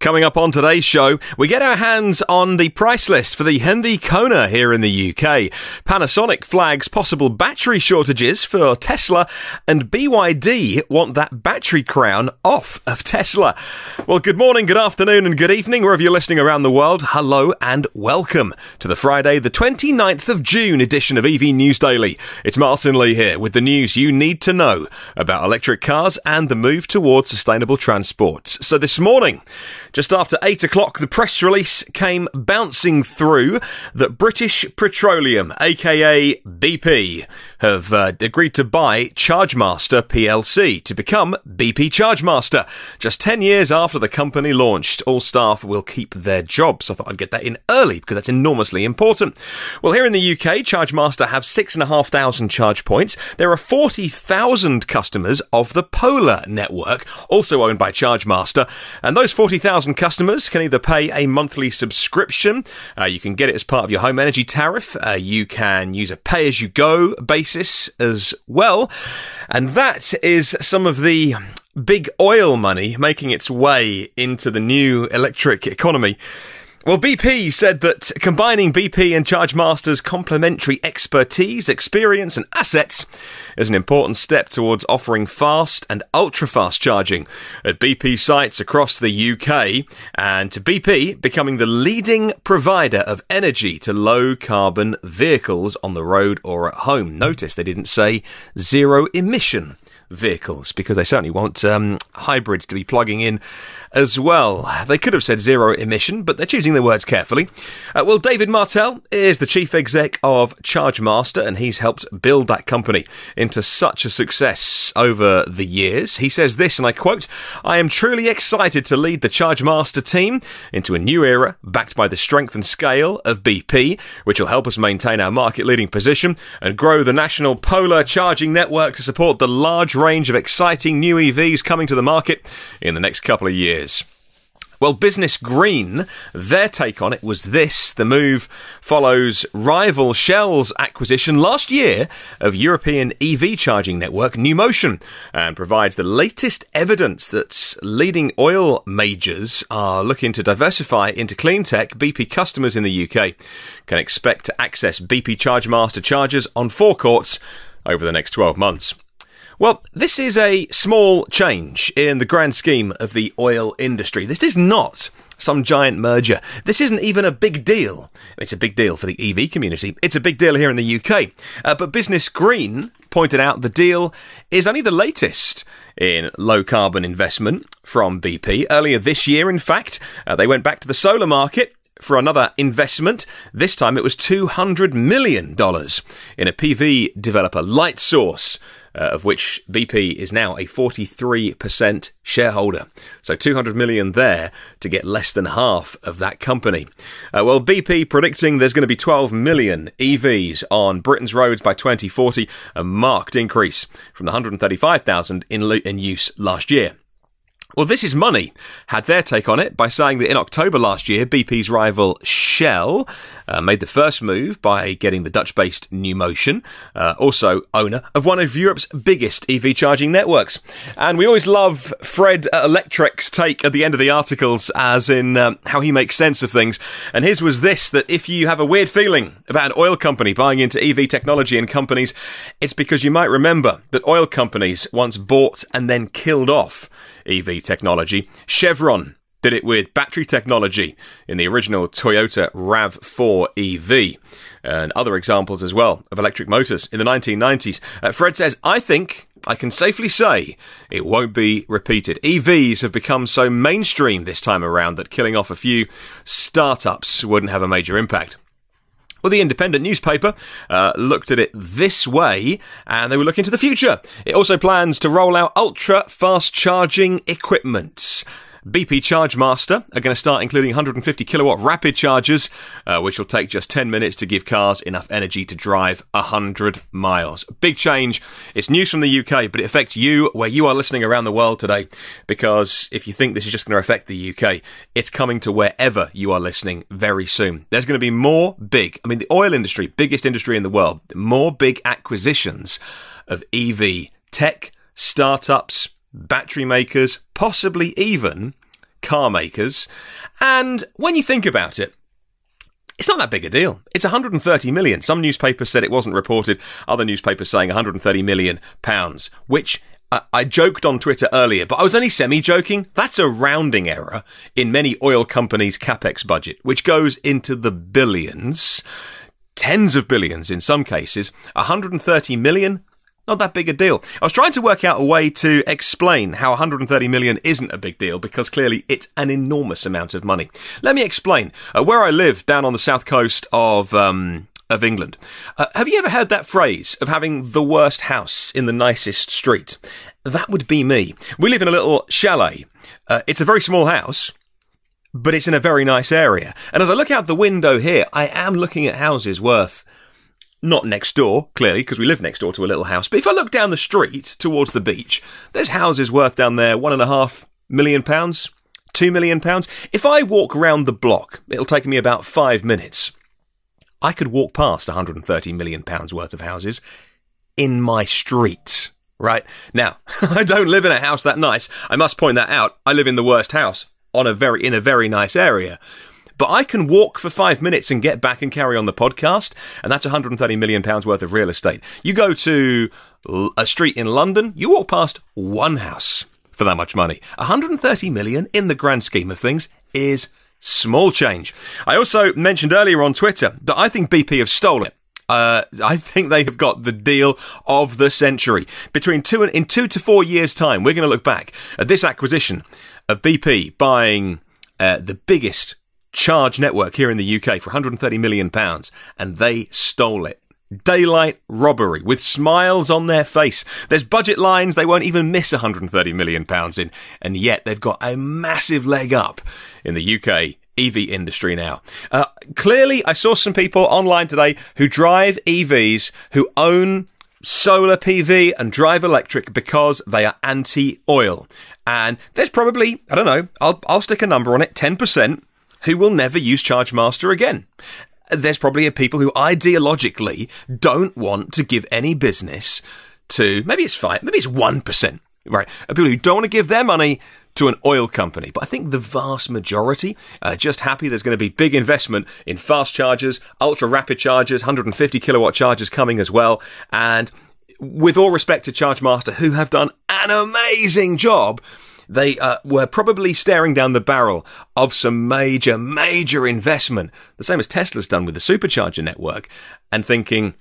Coming up on today's show, we get our hands on the price list for the Hyundai Kona here in the UK. Panasonic flags possible battery shortages for Tesla, and BYD want that battery crown off of Tesla. Well, good morning, good afternoon and good evening, wherever you're listening around the world. Hello and welcome to the Friday, the 29th of June edition of EV News Daily. It's Martyn Lee here with the news you need to know about electric cars and the move towards sustainable transport. So this morning, just after 8 o'clock, the press release came bouncing through that British Petroleum, aka BP, have agreed to buy Chargemaster plc to become BP Chargemaster. Just 10 years after the company launched, all staff will keep their jobs. I thought I'd get that in early because that's enormously important. Well, here in the UK, Chargemaster have 6,500 charge points. There are 40,000 customers of the Polar network, also owned by Chargemaster, and those 40,000 customers can either pay a monthly subscription, you can get it as part of your home energy tariff, you can use a pay-as-you-go basis as well, and that is some of the big oil money making its way into the new electric economy. Well, BP said that combining BP and Chargemaster's complementary expertise, experience and assets is an important step towards offering fast and ultra-fast charging at BP sites across the UK, and to BP becoming the leading provider of energy to low-carbon vehicles on the road or at home. Notice they didn't say zero-emission vehicles, because they certainly want hybrids to be plugging in as well. They could have said zero emission, but they're choosing their words carefully. Well, David Martell is the chief exec of Chargemaster, and he's helped build that company into such a success over the years. He says this, and I quote, "I am truly excited to lead the Chargemaster team into a new era backed by the strength and scale of BP, which will help us maintain our market-leading position and grow the national Polar charging network to support the large range of exciting new EVs coming to the market in the next couple of years." Well, Business Green, their take on it was this. The move follows rival Shell's acquisition last year of European EV charging network NewMotion, and provides the latest evidence that leading oil majors are looking to diversify into clean tech. BP customers in the UK can expect to access BP Chargemaster chargers on forecourts over the next 12 months. Well, this is a small change in the grand scheme of the oil industry. This is not some giant merger. This isn't even a big deal. It's a big deal for the EV community. It's a big deal here in the UK. But Business Green pointed out the deal is only the latest in low-carbon investment from BP. Earlier this year, in fact, they went back to the solar market for another investment. This time it was $200 million in a PV developer, Lightsource, of which BP is now a 43% shareholder. So $200 million there to get less than half of that company. Well, BP predicting there's going to be 12 million EVs on Britain's roads by 2040, a marked increase from the 135,000 in use last year. Well, This Is Money had their take on it by saying that in October last year, BP's rival Shell made the first move by getting the Dutch-based NewMotion, also owner of one of Europe's biggest EV charging networks. And we always love Fred Electric's take at the end of the articles, as in how he makes sense of things. And his was this, that if you have a weird feeling about an oil company buying into EV technology and companies, it's because you might remember that oil companies once bought and then killed off EV technology. Chevron did it with battery technology in the original Toyota RAV4 EV, and other examples as well of electric motors in the 1990s. Fred says, "I think I can safely say it won't be repeated. EVs have become so mainstream this time around that killing off a few startups wouldn't have a major impact." Well, the Independent newspaper looked at it this way, and they were looking to the future. It also plans to roll out ultra-fast charging equipment. BP Chargemaster are going to start including 150 kilowatt rapid chargers, which will take just 10 minutes to give cars enough energy to drive 100 miles. Big change. It's news from the UK, but it affects you where you are listening around the world today, because if you think this is just going to affect the UK, it's coming to wherever you are listening very soon. There's going to be more the oil industry, biggest industry in the world, more big acquisitions of EV tech, startups, battery makers, possibly even car makers. And when you think about it, it's not that big a deal. It's 130 million. Some newspapers said it wasn't reported. Other newspapers saying 130 million pounds, which I joked on Twitter earlier, but I was only semi-joking. That's a rounding error in many oil companies' capex budget, which goes into the billions, tens of billions in some cases. 130 million, not that big a deal. I was trying to work out a way to explain how 130 million isn't a big deal, because clearly it's an enormous amount of money. Let me explain. Where I live down on the south coast of England. Have you ever heard that phrase of having the worst house in the nicest street? That would be me. We live in a little chalet. It's a very small house, but it's in a very nice area. And as I look out the window here, I am looking at houses worth, not next door, clearly, because we live next door to a little house. But if I look down the street towards the beach, there's houses worth down there £1.5 million, £2 million. If I walk round the block, it'll take me about 5 minutes. I could walk past £130 million worth of houses in my street, right? Now, I don't live in a house that nice. I must point that out. I live in the worst house in a very nice area. But I can walk for 5 minutes and get back and carry on the podcast, and that's £130 million worth of real estate. You go to a street in London, you walk past one house for that much money. 130 million in the grand scheme of things is small change. I also mentioned earlier on Twitter that I think BP have stolen it. I think they have got the deal of the century. In 2 to 4 years' time, we're going to look back at this acquisition of BP buying the biggest charge network here in the UK for £130 million, and they stole it. Daylight robbery, with smiles on their face. There's budget lines they won't even miss £130 million in, and yet they've got a massive leg up in the UK EV industry now. Clearly, I saw some people online today who drive EVs, who own solar PV and drive electric because they are anti-oil. And there's probably, I don't know, I'll stick a number on it, 10%, who will never use Chargemaster again. There's probably people who ideologically don't want to give any business to, maybe it's 5%, maybe it's 1%, right? People who don't want to give their money to an oil company. But I think the vast majority are just happy there's going to be big investment in fast chargers, ultra rapid chargers, 150 kilowatt chargers coming as well. And with all respect to Chargemaster, who have done an amazing job, they were probably staring down the barrel of some major investment, the same as Tesla's done with the supercharger network, and thinking,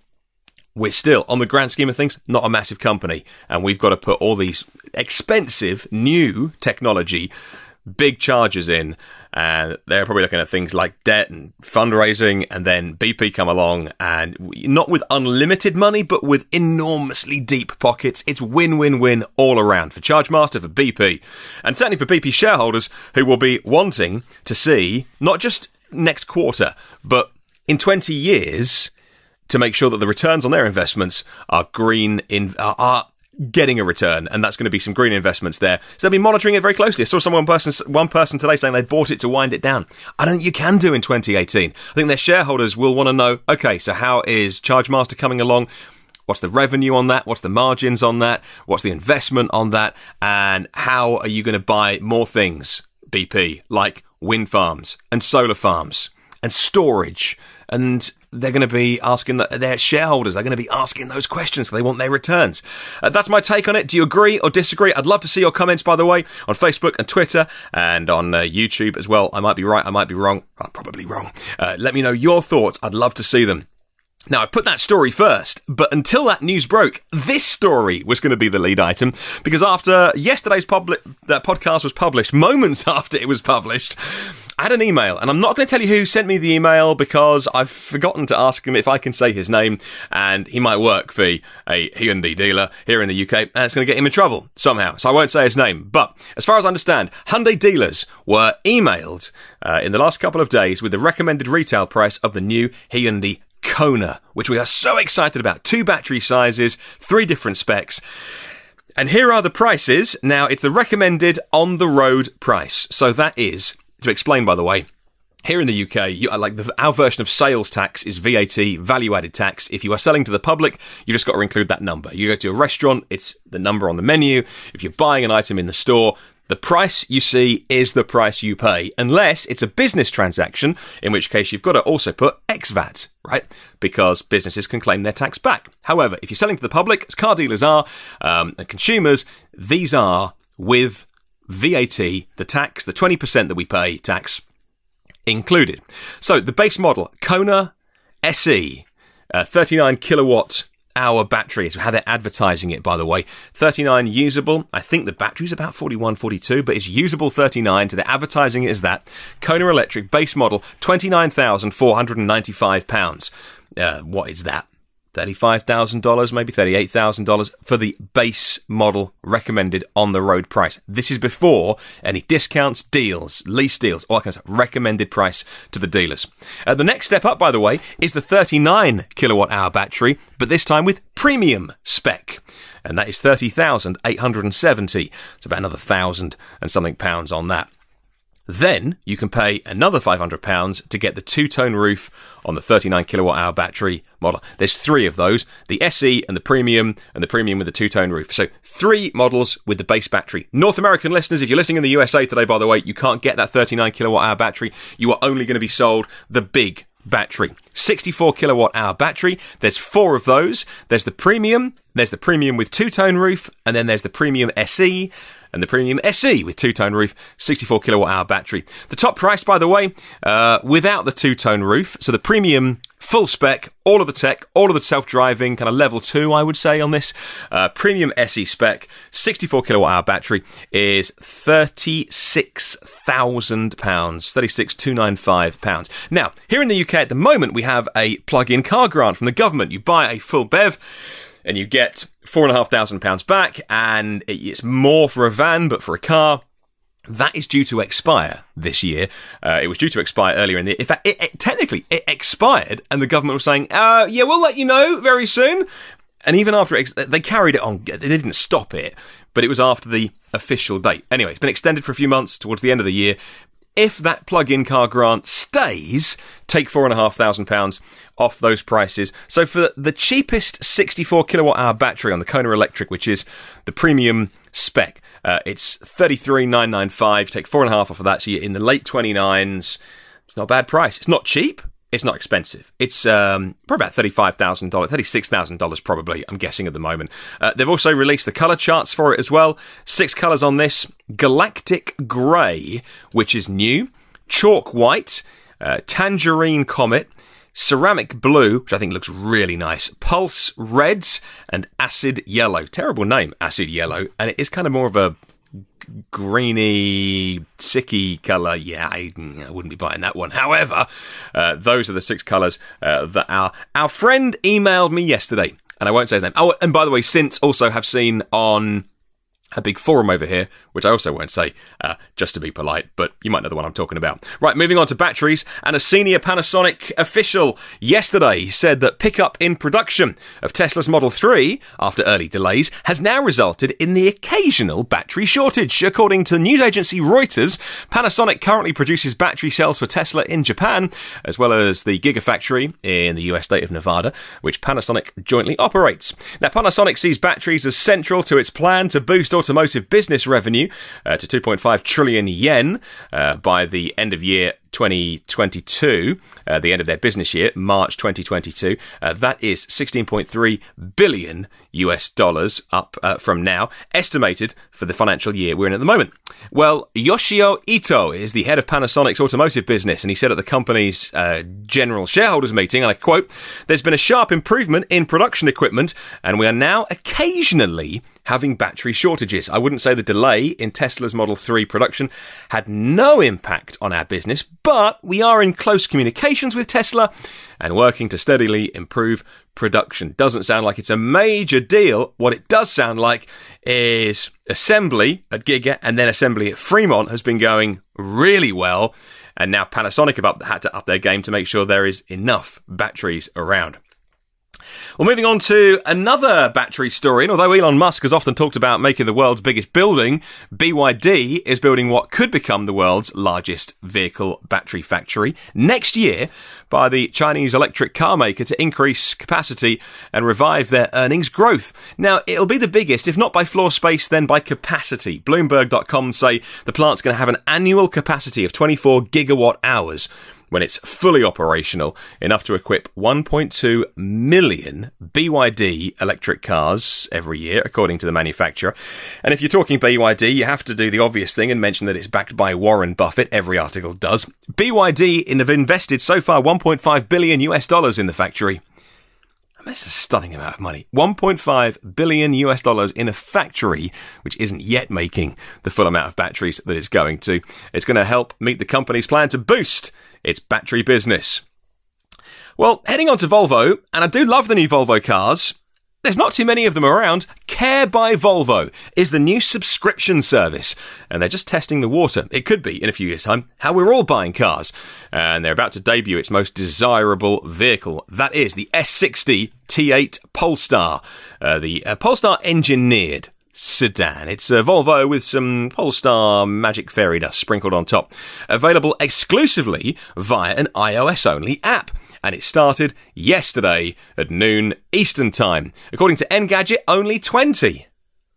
we're still, on the grand scheme of things, not a massive company, and we've got to put all these expensive new technology, big chargers in, and they're probably looking at things like debt and fundraising, and then BP come along, and not with unlimited money, but with enormously deep pockets. It's win-win-win all around for Chargemaster, for BP, and certainly for BP shareholders who will be wanting to see, not just next quarter, but in 20 years, to make sure that the returns on their investments are are getting a return, and that's going to be some green investments there. So they'll be monitoring it very closely. I saw one person today saying they bought it to wind it down. I don't think you can do in 2018. I think their shareholders will want to know, okay, so how is Chargemaster coming along? What's the revenue on that? What's the margins on that? What's the investment on that? And how are you going to buy more things, BP, like wind farms and solar farms and storage? And they're going to be asking their shareholders, they're going to be asking those questions because they want their returns. That's my take on it. Do you agree or disagree? I'd love to see your comments, by the way, on Facebook and Twitter and on YouTube as well. I might be right, I might be wrong. I'm probably wrong. Let me know your thoughts. I'd love to see them. Now, I put that story first, but until that news broke, this story was going to be the lead item, because after yesterday's podcast was published, moments after it was published, I had an email, and I'm not going to tell you who sent me the email because I've forgotten to ask him if I can say his name, and he might work for a Hyundai dealer here in the UK, and it's going to get him in trouble somehow, so I won't say his name. But as far as I understand, Hyundai dealers were emailed in the last couple of days with the recommended retail price of the new Hyundai Kona, which we are so excited about. 2 battery sizes, 3 different specs. And here are the prices. Now, it's the recommended on-the-road price. So that is, to explain, by the way, here in the UK, our version of sales tax is VAT, value-added tax. If you are selling to the public, you just got to include that number. You go to a restaurant, it's the number on the menu. If you're buying an item in the store, The price you see is the price you pay, unless it's a business transaction, in which case you've got to also put ex-VAT, right? Because businesses can claim their tax back. However, if you're selling to the public, as car dealers are, and consumers, these are with VAT, the tax, the 20% that we pay tax included. So the base model, Kona SE, 39 kilowatt hour battery is how they're advertising it, by the way. 39 usable. I think the battery's about 41, 42, but it's usable 39, so they're advertising it as that. Kona electric base model, £29,495. What is that? $35,000, maybe $38,000 for the base model recommended on the road price. This is before any discounts, deals, lease deals, all that kind of stuff. Recommended price to the dealers. The next step up, by the way, is the 39 kilowatt hour battery, but this time with premium spec. And that is 30,870. It's about another £1,000 and something pounds on that. Then you can pay another £500 to get the two-tone roof on the 39 kilowatt hour battery model. There's three of those, the SE and the premium with the two-tone roof. So 3 models with the base battery. North American listeners, if you're listening in the USA today, by the way, you can't get that 39 kilowatt hour battery. You are only going to be sold the big battery. 64 kilowatt hour battery. There's 4 of those. There's the premium with two-tone roof, and then there's the premium SE, and the premium SE with two-tone roof, 64 kilowatt hour battery. The top price, by the way, without the two-tone roof, so the premium full spec, all of the tech, all of the self-driving, kind of level 2, I would say, on this. Premium SE spec, 64 kilowatt hour battery is £36,000, £36,295. Now, here in the UK at the moment, we have a plug-in car grant from the government. You buy a full BEV, and you get £4,500 back, and it's more for a van, but for a car, that is due to expire this year. It was due to expire earlier in the year. In fact, technically, it expired, and the government was saying, yeah, we'll let you know very soon. And even after they carried it on, they didn't stop it, but it was after the official date. Anyway, it's been extended for a few months towards the end of the year. If that plug-in car grant stays, take £4,500 off those prices. So for the cheapest 64 kilowatt hour battery on the Kona Electric, which is the premium spec, it's $33,995. Take £4,500 off of that, so you're in the late 29s. It's not a bad price. It's not cheap. It's not expensive. It's probably about $35,000, $36,000 probably, I'm guessing at the moment. They've also released the colour charts for it as well. 6 colours on this. Galactic Grey, which is new. Chalk White. Tangerine Comet. Ceramic Blue, which I think looks really nice. Pulse Reds. And Acid Yellow. Terrible name, Acid Yellow. And it is kind of more of a greeny, sicky colour. Yeah, I wouldn't be buying that one. However, those are the 6 colours that our friend emailed me yesterday, and I won't say his name. Oh, and by the way, since also have seen on a big forum over here, which I also won't say, just to be polite, but you might know the one I'm talking about. Right, moving on to batteries, and a senior Panasonic official yesterday said that pickup in production of Tesla's Model 3, after early delays, has now resulted in the occasional battery shortage. According to news agency Reuters, Panasonic currently produces battery cells for Tesla in Japan, as well as the Gigafactory in the US state of Nevada, which Panasonic jointly operates. Now, Panasonic sees batteries as central to its plan to boost automotive business revenue to 2.5 trillion yen by the end of year 2022, the end of their business year, March 2022. That is $16.3 billion US dollars up from now, estimated for the financial year we're in at the moment. Well, Yoshio Ito is the head of Panasonic's automotive business, and he said at the company's general shareholders meeting, and I quote, "There's been a sharp improvement in production equipment, and we are now occasionally having battery shortages. I wouldn't say the delay in Tesla's Model 3 production had no impact on our business, but we are in close communications with Tesla and working to steadily improve production." Doesn't sound like it's a major deal. What it does sound like is assembly at Giga and then assembly at Fremont has been going really well, and now Panasonic have had to up their game to make sure there is enough batteries around. Well, moving on to another battery story, and although Elon Musk has often talked about making the world's biggest building, BYD is building what could become the world's largest vehicle battery factory next year by the Chinese electric car maker to increase capacity and revive their earnings growth. Now, it'll be the biggest, if not by floor space, then by capacity. Bloomberg.com say the plant's going to have an annual capacity of 24 gigawatt hours when it's fully operational, enough to equip 1.2 million BYD electric cars every year, according to the manufacturer. And if you're talking BYD, you have to do the obvious thing and mention that it's backed by Warren Buffett. Every article does. BYD have invested so far $1.5 billion in the factory. That's a stunning amount of money. $1.5 billion in a factory which isn't yet making the full amount of batteries that it's going to. It's going to help meet the company's plan to boost its battery business. Well, heading on to Volvo, and I do love the new Volvo cars. There's not too many of them around. Care by Volvo is the new subscription service, and they're just testing the water. It could be, in a few years' time, how we're all buying cars. And they're about to debut its most desirable vehicle. That is the S60 T8 Polestar, the Polestar engineered sedan. It's a Volvo with some Polestar magic fairy dust sprinkled on top. Available exclusively via an iOS-only app. And it started yesterday at noon Eastern Time. According to Engadget, only 20.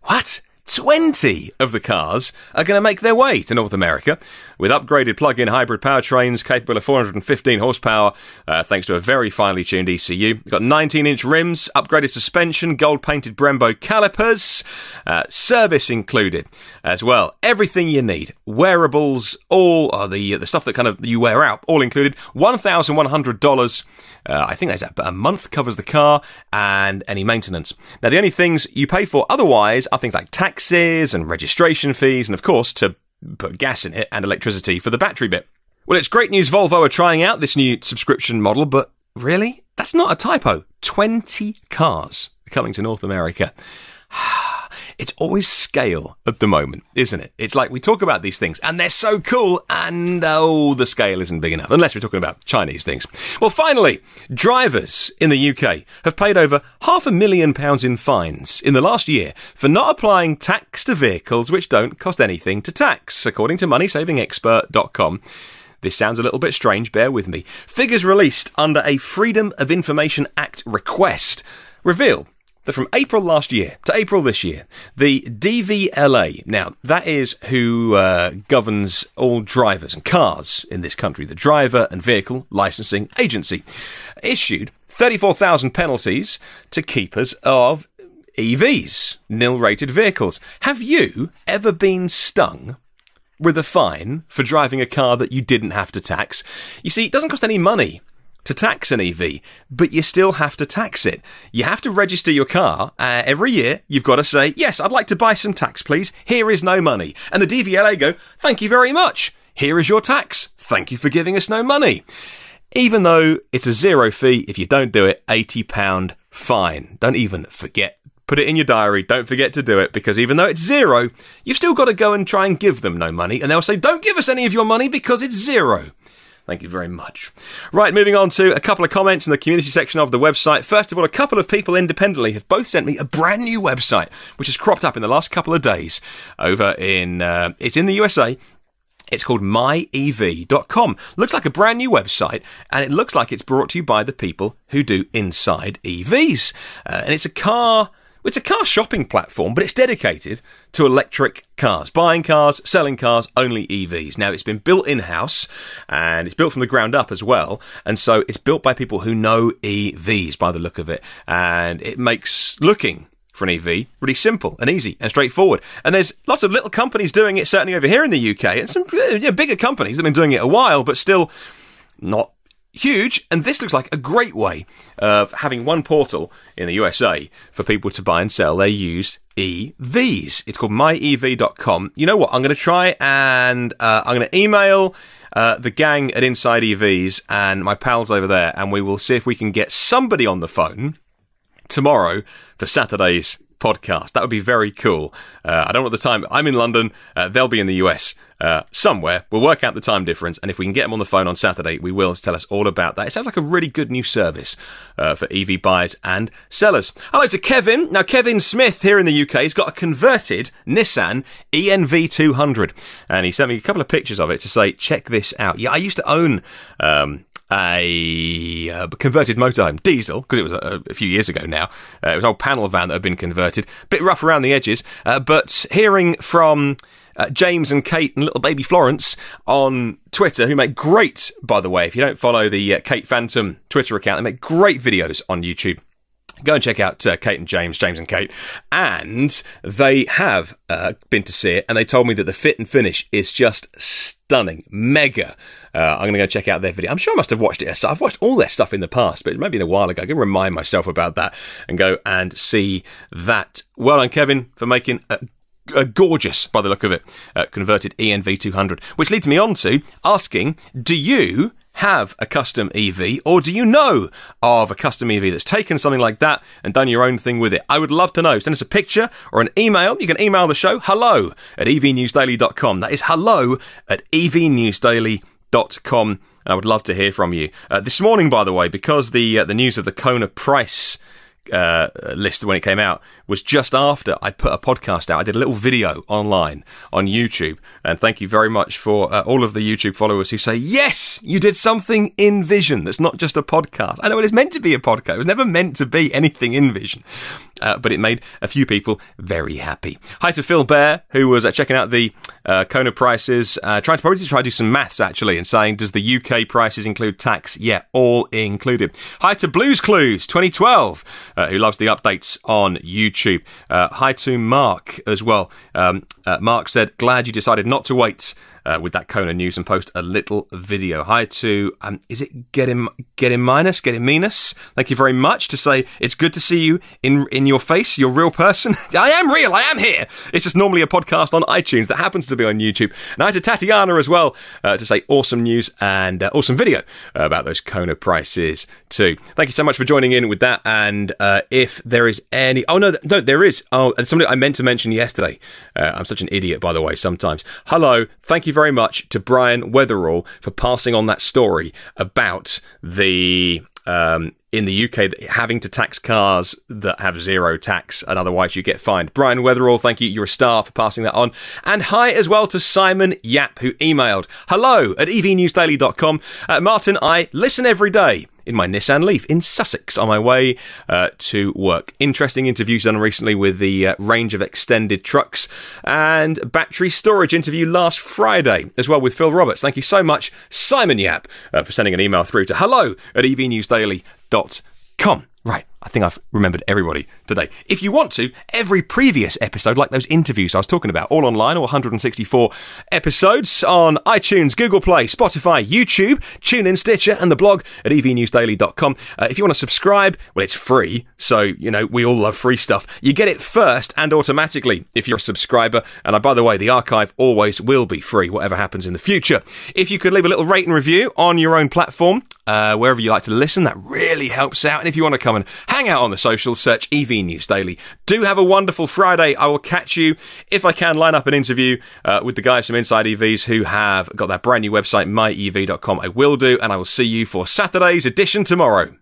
What? 20 of the cars are going to make their way to North America with upgraded plug-in hybrid powertrains capable of 415 horsepower thanks to a very finely tuned ECU. Got 19-inch rims, upgraded suspension, gold-painted Brembo calipers, service included as well. Everything you need. Wearables, all the stuff that kind of you wear out, all included. $1,100. I think that's a month covers the car and any maintenance. Now, the only things you pay for otherwise are things like taxes and registration fees and, of course, to put gas in it and electricity for the battery bit. Well, it's great news Volvo are trying out this new subscription model, but really? That's not a typo. 20 cars are coming to North America. It's always scale at the moment, isn't it? It's like we talk about these things and they're so cool and the scale isn't big enough, unless we're talking about Chinese things. Well, finally, drivers in the UK have paid over £500,000 in fines in the last year for not applying tax to vehicles which don't cost anything to tax, according to moneysavingexpert.com. This sounds a little bit strange, bear with me. Figures released under a Freedom of Information Act request reveal that from April last year to April this year, the DVLA, now that is who governs all drivers and cars in this country, the Driver and Vehicle Licensing Agency, issued 34,000 penalties to keepers of EVs, nil-rated vehicles. Have you ever been stung with a fine for driving a car that you didn't have to tax? You see, it doesn't cost any money to tax an EV, but you still have to tax it. You have to register your car every year. You've got to say, yes, I'd like to buy some tax, please. Here is no money. And the DVLA go, thank you very much. Here is your tax. Thank you for giving us no money. Even though it's a zero fee, if you don't do it, £80 fine. Don't even forget. Put it in your diary. Don't forget to do it, because even though it's zero, you've still got to go and try and give them no money. And they'll say, don't give us any of your money because it's zero. Thank you very much. Right, moving on to a couple of comments in the community section of the website. First of all, a couple of people independently have both sent me a brand new website, which has cropped up in the last couple of days over in, it's in the USA. It's called myev.com. Looks like a brand new website, and it looks like it's brought to you by the people who do Inside EVs. And it's a car shopping platform, but it's dedicated to electric cars. Buying cars, selling cars, only EVs. Now, it's been built in-house, and it's built from the ground up as well. And so it's built by people who know EVs by the look of it. And it makes looking for an EV really simple and easy and straightforward. And there's lots of little companies doing it, certainly over here in the UK, and some bigger companies that have been doing it a while, but still not huge. And this looks like a great way of having one portal in the USA for people to buy and sell their used EVs. It's called myev.com. You know what? I'm going to try and I'm going to email the gang at Inside EVs and my pals over there, and we will see if we can get somebody on the phone tomorrow for Saturday's podcast. That would be very cool. I don't know what the time. I'm in London. They'll be in the US somewhere. We'll work out the time difference, and if we can get them on the phone on Saturday, we will tell us all about that. It sounds like a really good new service for EV buyers and sellers. Hello to Kevin. Now, Kevin Smith here in the UK has got a converted Nissan ENV200, and he sent me a couple of pictures of it to say, check this out. Yeah, I used to own a converted motorhome diesel, because it was a few years ago now. It was an old panel van that had been converted, a bit rough around the edges, but hearing from James and Kate and little baby Florence on Twitter, who make great, by the way, if you don't follow the Kate Phantom Twitter account, they make great videos on YouTube. Go and check out Kate and James and Kate. And they have been to see it, and they told me that the fit and finish is just stunning. Mega. I'm going to go check out their video. I'm sure I must have watched it. I've watched all their stuff in the past, but it might have been a while ago. I'm going to remind myself about that and go and see that. Well done, Kevin, for making a gorgeous, by the look of it, converted ENV200. Which leads me on to asking, do you have a custom EV, or do you know of a custom EV that's taken something like that and done your own thing with it? I would love to know. Send us a picture or an email. You can email the show, hello@evnewsdaily.com. That is hello@evnewsdaily.com. And I would love to hear from you. This morning, by the way, because the news of the Kona price list when it came out was just after I put a podcast out. I did a little video online on YouTube, and thank you very much for all of the YouTube followers who say, yes, you did something in Vision that's not just a podcast. I know it is meant to be a podcast. It was never meant to be anything in Vision, but it made a few people very happy. Hi to Phil Bear, who was checking out the Kona prices, trying to do some maths actually, and saying, does the UK prices include tax? Yeah, all included. Hi to Blues Clues 2012, who loves the updates on YouTube. Hi to Mark as well. Mark said, glad you decided not to wait with that Kona news and post a little video. Hi to, is it Get Him Meanus? Thank you very much to say, it's good to see you in your face, you're a real person. I am real, I am here. It's just normally a podcast on iTunes that happens to be on YouTube. And hi to Tatiana as well to say awesome news and awesome video about those Kona prices too. Thank you so much for joining in with that. And if there is any, there is. Oh, somebody I meant to mention yesterday. I'm such an idiot, by the way, sometimes. Hello, thank you very much to Brian Weatherall for passing on that story about the in the UK having to tax cars that have zero tax, and otherwise you get fined. Brian Weatherall, thank you. You're a star for passing that on. And hi as well to Simon Yap, who emailed hello@evnewsdaily.com. Martin, I listen every day in my Nissan Leaf in Sussex on my way to work. Interesting interviews done recently with the range of extended trucks, and battery storage interview last Friday as well with Phil Roberts. Thank you so much, Simon Yap, for sending an email through to hello@evnewsdaily.com. Right, I think I've remembered everybody today. If you want to, every previous episode, like those interviews I was talking about, all online, all 164 episodes on iTunes, Google Play, Spotify, YouTube, TuneIn, Stitcher, and the blog at evnewsdaily.com. If you want to subscribe, well, it's free, so, you know, we all love free stuff. You get it first and automatically if you're a subscriber, and by the way, the archive always will be free, whatever happens in the future. If you could leave a little rate and review on your own platform, wherever you like to listen, that really helps out. And if you want to come and hang out on the socials, search EV News Daily. Do have a wonderful Friday. I will catch you, if I can, line up an interview with the guys from Inside EVs who have got that brand new website, myev.com. I will do, and I will see you for Saturday's edition tomorrow.